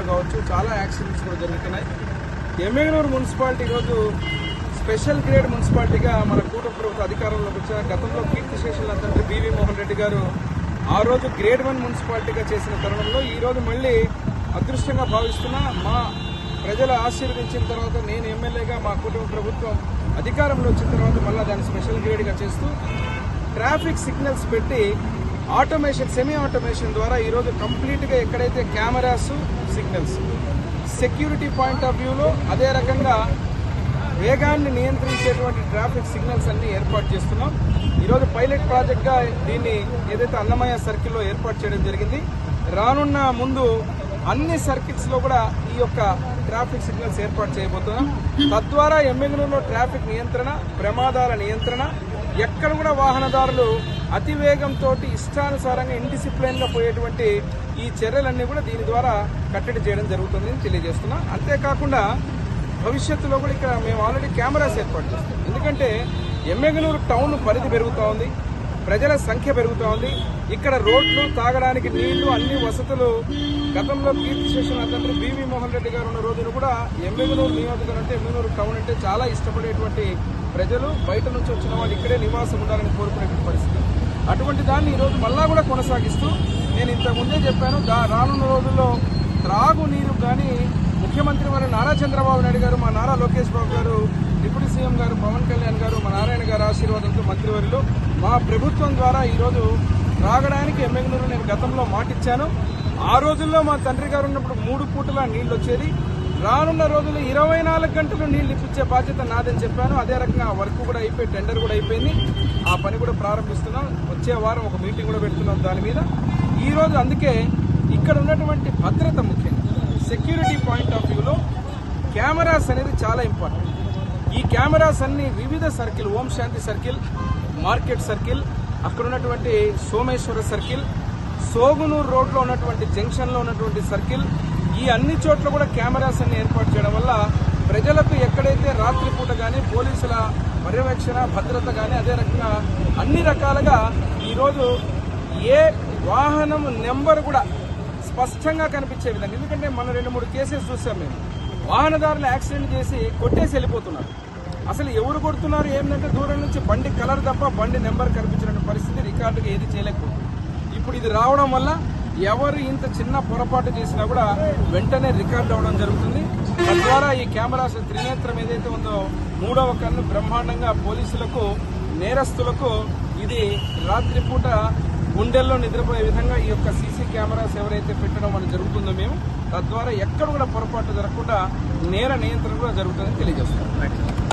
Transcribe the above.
కావచ్చు చాలా యాక్సిడెంట్స్ కూడా జరుగుతున్నాయి. ఎమ్మిగనూరు మున్సిపాలిటీ ఈరోజు స్పెషల్ గ్రేడ్ మున్సిపాలిటీగా మన కూటమి ప్రభుత్వ అధికారంలోకి వచ్చిన గతంలో కీర్తిశేషుల తండ్రి బివి మోహన్ రెడ్డి గారు ఆ రోజు గ్రేడ్ 1 మున్సిపాలిటీగా చేసిన తరుణంలో ఈరోజు మళ్ళీ అదృష్టంగా భావిస్తున్నా మా ప్రజలు ఆశీర్వదించిన తర్వాత నేను ఎమ్మెల్యేగా మా కూటమి ప్రభుత్వం అధికారంలో వచ్చిన తర్వాత మళ్ళీ దాన్ని స్పెషల్ గ్రేడ్గా చేస్తూ ట్రాఫిక్ సిగ్నల్స్ పెట్టి ఆటోమేషన్ సెమీ ఆటోమేషన్ ద్వారా ఈరోజు కంప్లీట్గా ఎక్కడైతే cameras signals security point of వ్యూలో అదే రకంగా వేగాన్ని నియంత్రించేటువంటి ట్రాఫిక్ సిగ్నల్స్ అన్ని ఏర్పాటు చేస్తున్నాం. ఈరోజు పైలట్ ప్రాజెక్ట్గా దీన్ని ఏదైతే అన్నమయ్య సర్కిల్లో ఏర్పాటు చేయడం జరిగింది. రానున్న ముందు అన్ని సర్కిట్స్లో కూడా ఈ యొక్క ట్రాఫిక్ సిగ్నల్స్ ఏర్పాటు చేయబోతున్నాం. తద్వారా ఎమ్మిగనూరులో ట్రాఫిక్ నియంత్రణ, ప్రమాదాల నియంత్రణ, ఎక్కడ కూడా వాహనదారులు అతివేగంతో ఇష్టానుసారంగా ఇండిసిప్లైన్గా పోయేటువంటి ఈ చర్యలన్నీ కూడా దీని ద్వారా కట్టడి చేయడం జరుగుతుందని తెలియజేస్తున్నా. అంతేకాకుండా భవిష్యత్తులో కూడా ఇక్కడ మేము ఆల్రెడీ కెమెరాస్ ఏర్పాటు చేస్తాం. ఎందుకంటే ఎమ్మిగనూరు టౌన్ పరిధి పెరుగుతూ ఉంది, ప్రజల సంఖ్య పెరుగుతూ ఉంది. ఇక్కడ రోడ్లు, తాగడానికి నీళ్లు, అన్ని వసతులు గతంలో కీర్తిశేషుల తండ్రి బివి మోహన్ రెడ్డి గారు ఉన్న రోజున కూడా ఎమ్మిగనూరు నియోజకవర్గం అంటే ఎమ్మిగనూరు టౌన్ అంటే చాలా ఇష్టపడేటువంటి ప్రజలు బయట నుంచి వచ్చిన వాళ్ళు ఇక్కడే నివాసం ఉండాలని కోరుకునేటువంటి పరిస్థితి. అటువంటి దాన్ని ఈరోజు మళ్ళా కూడా కొనసాగిస్తూ నేను ఇంతకుముందే చెప్పాను, రానున్న రోజుల్లో త్రాగునీరు కానీ ముఖ్యమంత్రి వారు నారా చంద్రబాబు నాయుడు గారు, మా నారా లోకేష్ బాబు గారు, డిప్యూటీ సీఎం గారు పవన్ కళ్యాణ్ గారు, మా నారాయణ గారు ఆశీర్వాదంతో మంత్రివర్యులు మా ప్రభుత్వం ద్వారా ఈరోజు త్రాగడానికి ఎమ్మిగనూరు నేను గతంలో మాటిచ్చాను. ఆ రోజుల్లో మా తండ్రి గారు ఉన్నప్పుడు 3 పూటల నీళ్లు వచ్చేది. రానున్న రోజుల్లో 24 గంటలు నీళ్లు ఇప్పించే బాధ్యత నాదని చెప్పాను. అదే రకంగా వర్క్ కూడా అయిపోయి టెండర్ కూడా అయిపోయింది. ఆ పని కూడా ప్రారంభిస్తున్నాం. వచ్చే వారం ఒక మీటింగ్ కూడా పెడుతున్నాం దాని మీద. ఈరోజు అందుకే ఇక్కడ ఉన్నటువంటి భద్రత ముఖ్యంగా సెక్యూరిటీ పాయింట్ ఆఫ్ వ్యూలో కెమెరాస్ అనేది చాలా ఇంపార్టెంట్. ఈ కెమెరాస్ అన్ని వివిధ సర్కిల్, ఓం శాంతి సర్కిల్, మార్కెట్ సర్కిల్, అక్కడ ఉన్నటువంటి సోమేశ్వర సర్కిల్, సోగునూరు రోడ్లో ఉన్నటువంటి జంక్షన్లో ఉన్నటువంటి సర్కిల్, ఈ అన్ని చోట్ల కూడా కెమెరాస్ అన్ని ఏర్పాటు చేయడం వల్ల ప్రజలకు ఎక్కడైతే రాత్రిపూట కానీ పోలీసుల పర్యవేక్షణ, భద్రత కానీ అదే రకంగా అన్ని రకాలుగా ఈరోజు ఏ వాహనం నెంబర్ కూడా స్పష్టంగా కనిపించే విధంగా. ఎందుకంటే మనం 2-3 కేసెస్ చూసాం మేము. వాహనదారులు యాక్సిడెంట్ చేసి కొట్టేసి వెళ్ళిపోతున్నారు. అసలు ఎవరు కొడుతున్నారు ఏంటంటే దూరం నుంచి బండి కలర్ తప్ప బండి నెంబర్ కనిపించిన పరిస్థితి, రికార్డుగా ఏది చేయలేకపోతుంది. ఇప్పుడు ఇది రావడం వల్ల ఎవరు ఇంత చిన్న పొరపాటు చేసినా కూడా వెంటనే రికార్డ్ అవ్వడం జరుగుతుంది. తద్వారా ఈ కెమెరాస్ త్రినేత్రం ఏదైతే ఉందో 3వ కన్ను బ్రహ్మాండంగా పోలీసులకు, నేరస్తులకు ఇది రాత్రిపూట గుండెల్లో నిద్రపోయే విధంగా ఈ యొక్క సీసీ కెమెరాస్ ఎవరైతే పెట్టడం అనేది జరుగుతుందో మేము తద్వారా ఎక్కడ కూడా పొరపాటు జరగకుండా నేర నియంత్రణ కూడా జరుగుతుందని తెలియజేస్తున్నాం.